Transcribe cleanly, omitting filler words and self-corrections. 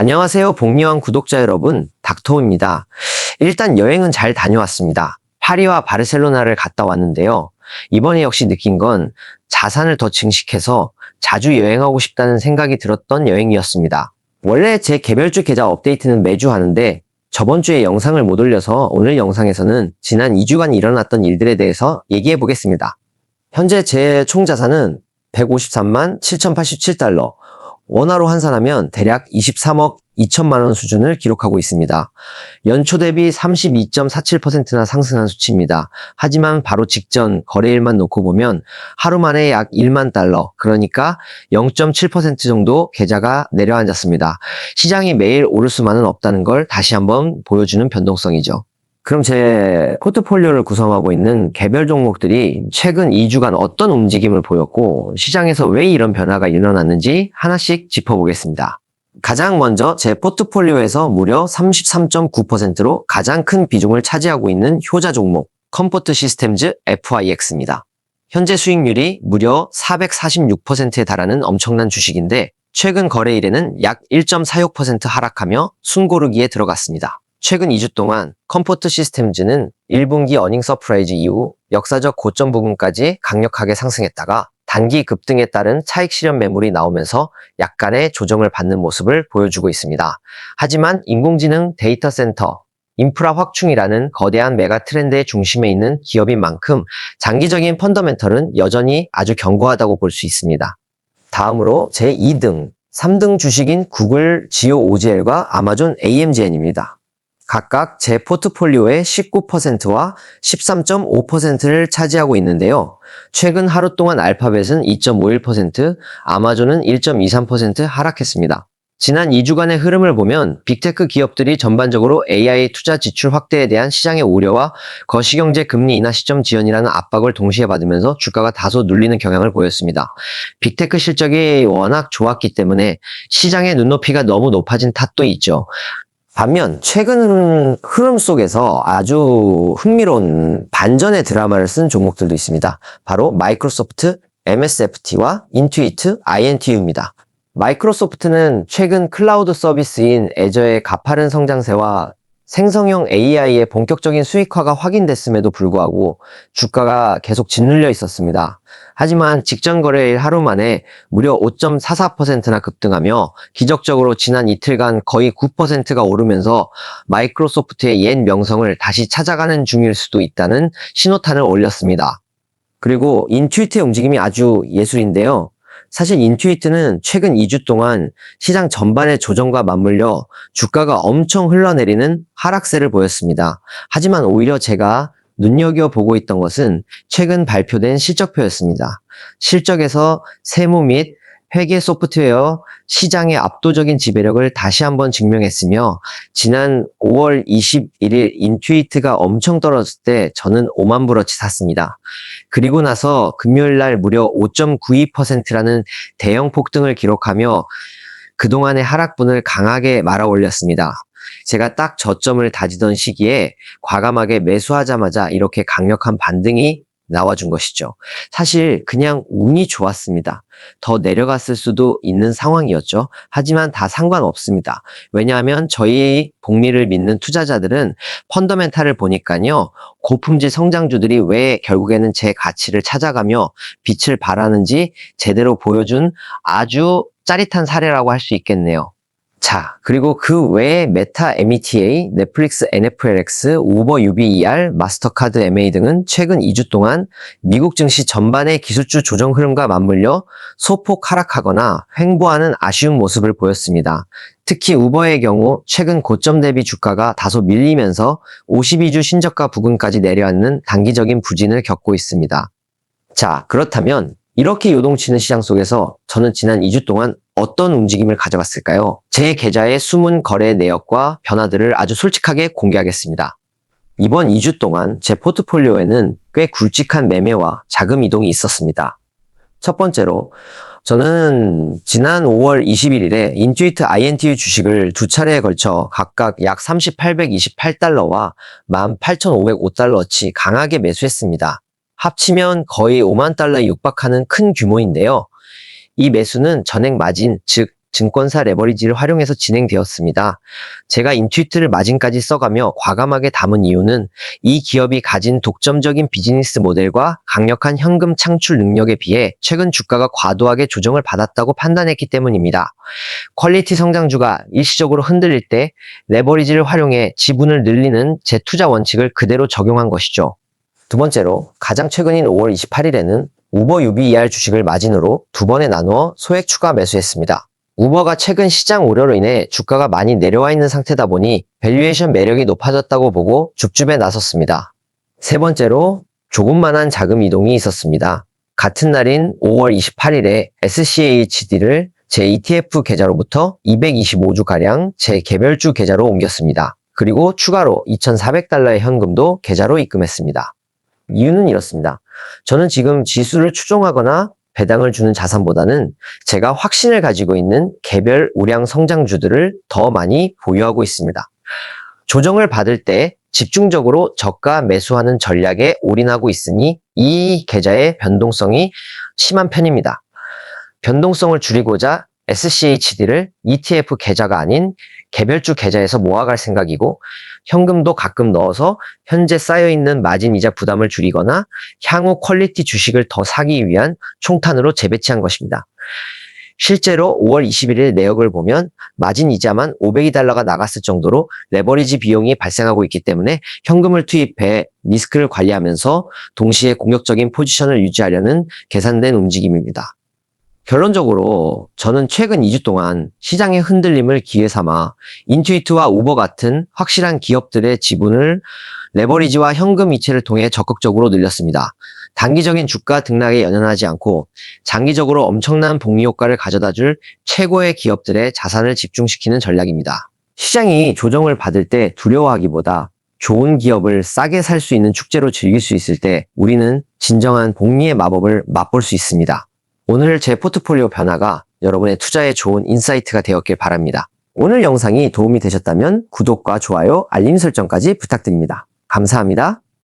안녕하세요, 복리왕 구독자 여러분, 닥터우입니다. 일단 여행은 잘 다녀왔습니다. 파리와 바르셀로나를 갔다 왔는데요. 이번에 역시 느낀 건 자산을 더 증식해서 자주 여행하고 싶다는 생각이 들었던 여행이었습니다. 원래 제 개별주 계좌 업데이트는 매주 하는데 저번 주에 영상을 못 올려서 오늘 영상에서는 지난 2주간 일어났던 일들에 대해서 얘기해 보겠습니다. 현재 제 총 자산은 153만 7,087달러, 원화로 환산하면 대략 23억 2천만 원 수준을 기록하고 있습니다. 연초 대비 32.47%나 상승한 수치입니다. 하지만 바로 직전 거래일만 놓고 보면 하루 만에 약 1만 달러, 그러니까 0.7% 정도 계좌가 내려앉았습니다. 시장이 매일 오를 수만은 없다는 걸 다시 한번 보여주는 변동성이죠. 그럼 제 포트폴리오를 구성하고 있는 개별 종목들이 최근 2주간 어떤 움직임을 보였고 시장에서 왜 이런 변화가 일어났는지 하나씩 짚어보겠습니다. 가장 먼저 제 포트폴리오에서 무려 33.9%로 가장 큰 비중을 차지하고 있는 효자 종목 컴포트 시스템즈 FIX입니다. 현재 수익률이 무려 446%에 달하는 엄청난 주식인데 최근 거래일에는 약 1.46% 하락하며 숨고르기에 들어갔습니다. 최근 2주 동안 컴포트 시스템즈는 1분기 어닝 서프라이즈 이후 역사적 고점 부근까지 강력하게 상승했다가 단기 급등에 따른 차익 실현 매물이 나오면서 약간의 조정을 받는 모습을 보여주고 있습니다. 하지만 인공지능 데이터 센터, 인프라 확충이라는 거대한 메가 트렌드의 중심에 있는 기업인 만큼 장기적인 펀더멘털은 여전히 아주 견고하다고 볼 수 있습니다. 다음으로 제 2등, 3등 주식인 구글 지오 OGL과 아마존 AMGN입니다. 각각 제 포트폴리오의 19%와 13.5%를 차지하고 있는데요. 최근 하루 동안 알파벳은 2.51%, 아마존은 1.23% 하락했습니다. 지난 2주간의 흐름을 보면 빅테크 기업들이 전반적으로 AI 투자 지출 확대에 대한 시장의 우려와 거시경제 금리 인하 시점 지연이라는 압박을 동시에 받으면서 주가가 다소 눌리는 경향을 보였습니다. 빅테크 실적이 워낙 좋았기 때문에 시장의 눈높이가 너무 높아진 탓도 있죠. 반면 최근 흐름 속에서 아주 흥미로운 반전의 드라마를 쓴 종목들도 있습니다. 바로 마이크로소프트, MSFT와 인투이트, INTU입니다. 마이크로소프트는 최근 클라우드 서비스인 애저의 가파른 성장세와 생성형 AI의 본격적인 수익화가 확인됐음에도 불구하고 주가가 계속 짓눌려 있었습니다. 하지만 직전 거래일 하루 만에 무려 5.44%나 급등하며 기적적으로 지난 이틀간 거의 9%가 오르면서 마이크로소프트의 옛 명성을 다시 찾아가는 중일 수도 있다는 신호탄을 올렸습니다. 그리고 인투이트의 움직임이 아주 예술인데요. 사실 인투이트는 최근 2주 동안 시장 전반의 조정과 맞물려 주가가 엄청 흘러내리는 하락세를 보였습니다. 하지만 오히려 제가 눈여겨보고 있던 것은 최근 발표된 실적표였습니다. 실적에서 세무 및 회계 소프트웨어 시장의 압도적인 지배력을 다시 한번 증명했으며 지난 5월 21일 인투이트가 엄청 떨어졌을 때 저는 5만 불어치 샀습니다. 그리고 나서 금요일 날 무려 5.92%라는 대형 폭등을 기록하며 그동안의 하락분을 강하게 말아 올렸습니다. 제가 딱 저점을 다지던 시기에 과감하게 매수하자마자 이렇게 강력한 반등이 나와준 것이죠. 사실 그냥 운이 좋았습니다. 더 내려갔을 수도 있는 상황이었죠. 하지만 다 상관없습니다. 왜냐하면 저희 복리를 믿는 투자자들은 펀더멘탈을 보니까요. 고품질 성장주들이 왜 결국에는 제 가치를 찾아가며 빛을 발하는지 제대로 보여준 아주 짜릿한 사례라고 할 수 있겠네요. 자, 그리고 그 외에 메타 META, 넷플릭스 NFLX, 우버 UBER, 마스터카드 MA 등은 최근 2주 동안 미국 증시 전반의 기술주 조정 흐름과 맞물려 소폭 하락하거나 횡보하는 아쉬운 모습을 보였습니다. 특히 우버의 경우 최근 고점 대비 주가가 다소 밀리면서 52주 신저가 부근까지 내려앉는 단기적인 부진을 겪고 있습니다. 자, 그렇다면 이렇게 요동치는 시장 속에서 저는 지난 2주 동안 어떤 움직임을 가져갔을까요? 제 계좌의 숨은 거래 내역과 변화들을 아주 솔직하게 공개하겠습니다. 이번 2주 동안 제 포트폴리오에는 꽤 굵직한 매매와 자금 이동이 있었습니다. 첫 번째로 저는 지난 5월 21일에 인투이트 INTU 주식을 두 차례에 걸쳐 각각 약 3,828달러와 18,505달러어치 강하게 매수했습니다. 합치면 거의 5만 달러에 육박하는 큰 규모인데요. 이 매수는 전액 마진, 즉 증권사 레버리지를 활용해서 진행되었습니다. 제가 인투이트를 마진까지 써가며 과감하게 담은 이유는 이 기업이 가진 독점적인 비즈니스 모델과 강력한 현금 창출 능력에 비해 최근 주가가 과도하게 조정을 받았다고 판단했기 때문입니다. 퀄리티 성장주가 일시적으로 흔들릴 때 레버리지를 활용해 지분을 늘리는 제 투자 원칙을 그대로 적용한 것이죠. 두 번째로, 가장 최근인 5월 28일에는 우버 UBER 주식을 마진으로 두 번에 나누어 소액 추가 매수했습니다. 우버가 최근 시장 우려로 인해 주가가 많이 내려와 있는 상태다 보니 밸류에이션 매력이 높아졌다고 보고 줍줍에 나섰습니다. 세 번째로, 조금만한 자금 이동이 있었습니다. 같은 날인 5월 28일에 SCHD를 제 ETF 계좌로부터 225주가량 제 개별주 계좌로 옮겼습니다. 그리고 추가로 2,400달러의 현금도 계좌로 입금했습니다. 이유는 이렇습니다. 저는 지금 지수를 추종하거나 배당을 주는 자산보다는 제가 확신을 가지고 있는 개별 우량 성장주들을 더 많이 보유하고 있습니다. 조정을 받을 때 집중적으로 저가 매수하는 전략에 올인하고 있으니 이 계좌의 변동성이 심한 편입니다. 변동성을 줄이고자 SCHD를 ETF 계좌가 아닌 개별주 계좌에서 모아갈 생각이고, 현금도 가끔 넣어서 현재 쌓여있는 마진이자 부담을 줄이거나 향후 퀄리티 주식을 더 사기 위한 총탄으로 재배치한 것입니다. 실제로 5월 21일 내역을 보면 마진이자만 500달러가 나갔을 정도로 레버리지 비용이 발생하고 있기 때문에 현금을 투입해 리스크를 관리하면서 동시에 공격적인 포지션을 유지하려는 계산된 움직임입니다. 결론적으로 저는 최근 2주 동안 시장의 흔들림을 기회 삼아 인투이트와 우버 같은 확실한 기업들의 지분을 레버리지와 현금 이체를 통해 적극적으로 늘렸습니다. 단기적인 주가 등락에 연연하지 않고 장기적으로 엄청난 복리 효과를 가져다줄 최고의 기업들의 자산을 집중시키는 전략입니다. 시장이 조정을 받을 때 두려워하기보다 좋은 기업을 싸게 살 수 있는 축제로 즐길 수 있을 때 우리는 진정한 복리의 마법을 맛볼 수 있습니다. 오늘 제 포트폴리오 변화가 여러분의 투자에 좋은 인사이트가 되었길 바랍니다. 오늘 영상이 도움이 되셨다면 구독과 좋아요, 알림 설정까지 부탁드립니다. 감사합니다.